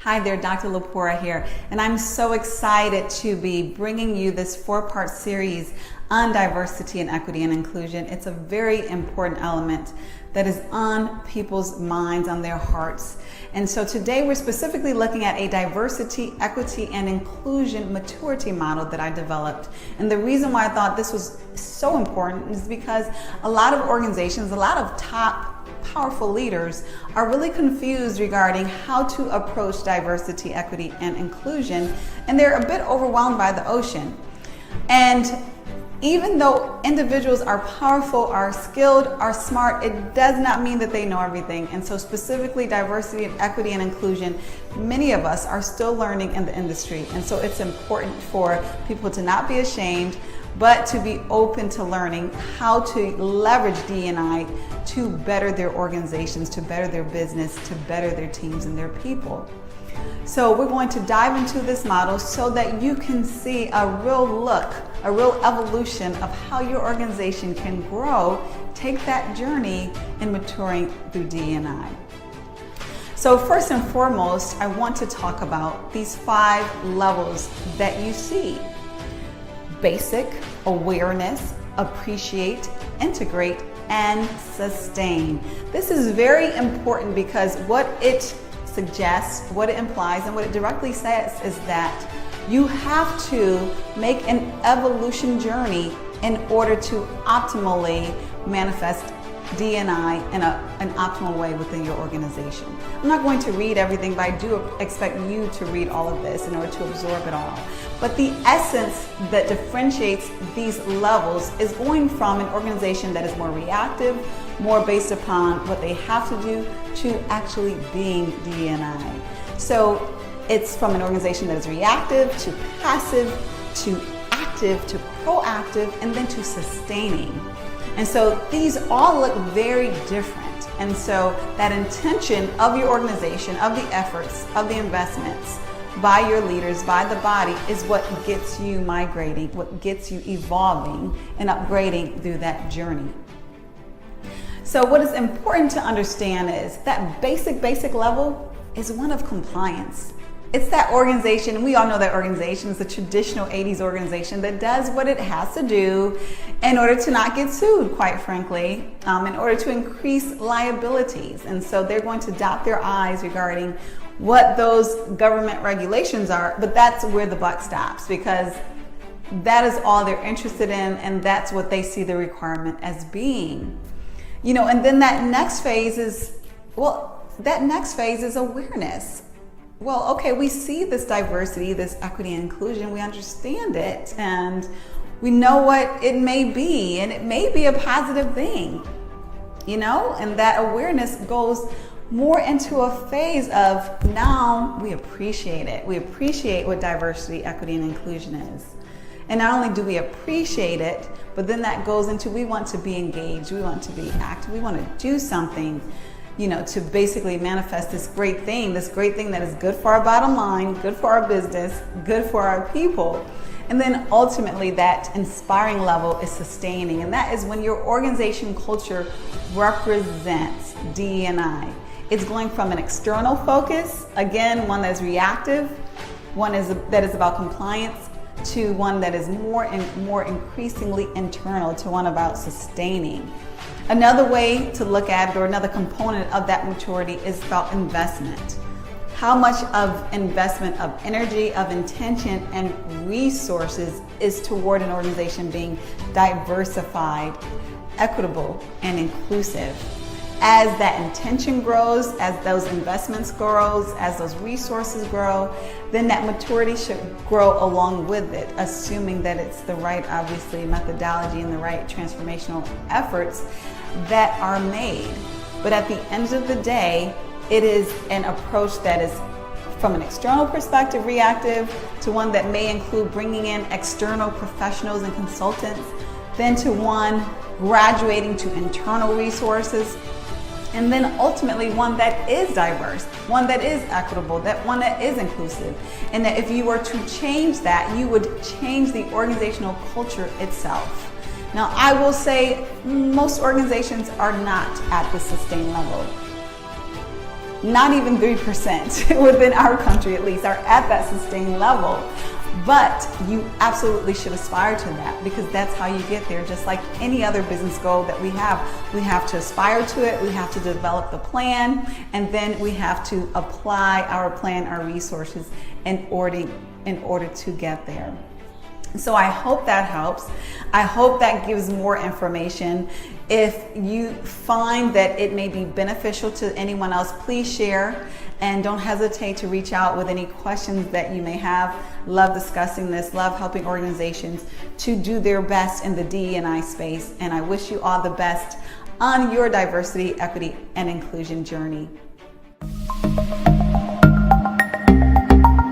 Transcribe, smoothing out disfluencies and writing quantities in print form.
Hi there, Dr. Lepora here, and I'm so excited to be bringing you this 4-part series on diversity and equity and inclusion. It's a very important element that is on people's minds, on their hearts. And so today we're specifically looking at a diversity, equity, and inclusion maturity model that I developed. And the reason why I thought this was so important is because a lot of organizations, a lot of top powerful leaders are really confused regarding how to approach diversity, equity, and inclusion, and they're a bit overwhelmed by the ocean. And even though individuals are powerful, are skilled, are smart, it does not mean that they know everything. And so specifically diversity and equity and inclusion, many of us are still learning in the industry. And so it's important for people to not be ashamed, but to be open to learning how to leverage D&I to better their organizations, to better their business, to better their teams and their people. So we're going to dive into this model so that you can see a real look, a real evolution of how your organization can grow, take that journey in maturing through D&I. So first and foremost, I want to talk about these 5 levels that you see. Basic, awareness, appreciate, integrate, and sustain. This is very important because what it suggests, what it implies, and what it directly says is that you have to make an evolution journey in order to optimally manifest D&I in an optimal way within your organization. I'm not going to read everything, but I do expect you to read all of this in order to absorb it all. But the essence that differentiates these levels is going from an organization that is more reactive, more based upon what they have to do, to actually being D&I. So it's from an organization that is reactive to passive to active to proactive and then to sustaining. And so these all look very different. And so that intention of your organization, of the efforts, of the investments by your leaders, by the body, is what gets you migrating, what gets you evolving and upgrading through that journey. So what is important to understand is that basic level is one of compliance. It's that organization, and we all know that organization is a traditional 80s organization that does what it has to do in order to not get sued, quite frankly, in order to increase liabilities. And so they're going to dot their I's regarding what those government regulations are, but that's where the buck stops, because that is all they're interested in, and that's what they see the requirement as being. You know, and then that next phase is, awareness. Well, okay, we see this diversity, this equity and inclusion, we understand it, and we know what it may be, and it may be a positive thing, you know, and that awareness goes more into a phase of now we appreciate it. We appreciate what diversity, equity, and inclusion is. And not only do we appreciate it, but then that goes into we want to be engaged, we want to be active, we want to do something, you know, to basically manifest this great thing that is good for our bottom line, good for our business, good for our people. And then ultimately that inspiring level is sustaining. And that is when your organization culture represents D&I. It's going from an external focus, again, one that is reactive, one that is about compliance, to one that is more and more increasingly internal, to one about sustaining. Another way to look at it, or another component of that maturity, is about investment. How much of investment of energy, of intention, and resources is toward an organization being diversified, equitable, and inclusive? As that intention grows, as those investments grows, as those resources grow, then that maturity should grow along with it, assuming that it's the right, obviously, methodology and the right transformational efforts that are made. But at the end of the day, it is an approach that is from an external perspective reactive, to one that may include bringing in external professionals and consultants, then to one graduating to internal resources, and then ultimately one that is diverse, one that is equitable, one that is inclusive. And that if you were to change that, you would change the organizational culture itself. Now, I will say most organizations are not at the sustain level. not even 3% within our country at least are at that sustained level. But you absolutely should aspire to that, because that's how you get there. Just like any other business goal that we have to aspire to it, we have to develop the plan, and then we have to apply our plan, our resources in order to get there. So I hope that helps. I hope that gives more information. If you find that it may be beneficial to anyone else, please share, and don't hesitate to reach out with any questions that you may have. Love discussing this, love helping organizations to do their best in the DE&I space, and I wish you all the best on your diversity, equity, and inclusion journey.